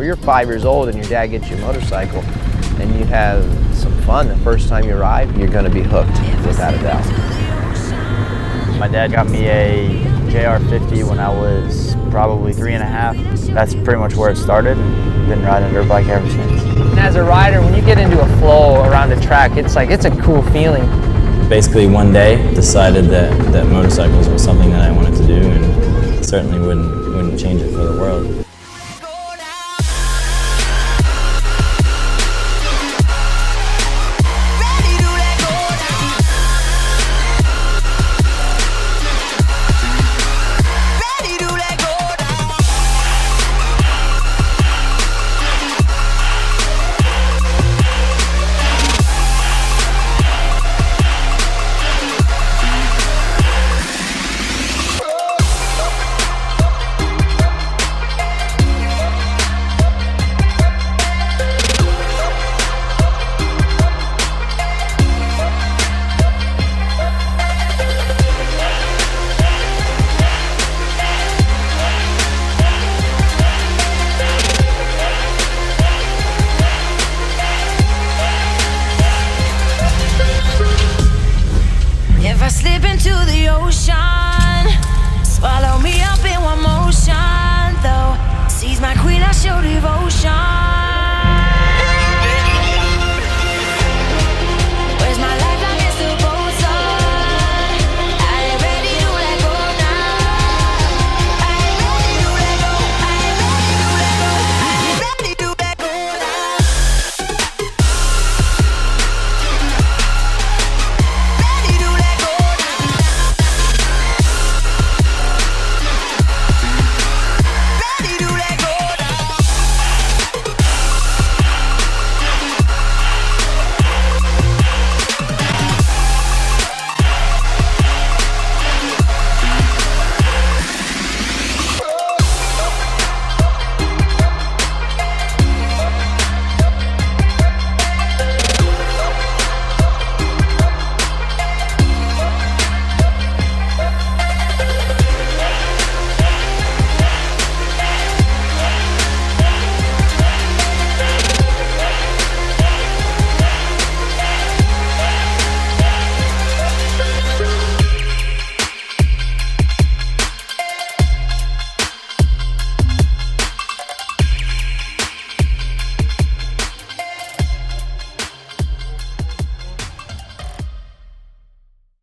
When you're 5 years old and your dad gets you a motorcycle and you have some fun the first time you ride, you're going to be hooked, without a doubt. My dad got me a JR50 when I was probably 3 and a half. That's pretty much where it started, and been riding dirt bike ever since. And as a rider, when you get into a flow around a track, it's a cool feeling. Basically one day decided that motorcycles was something that I wanted to do, and certainly wouldn't change it for the world. If I slip into the ocean, swallow me up in one motion, though. Seize my queen, I show devotion.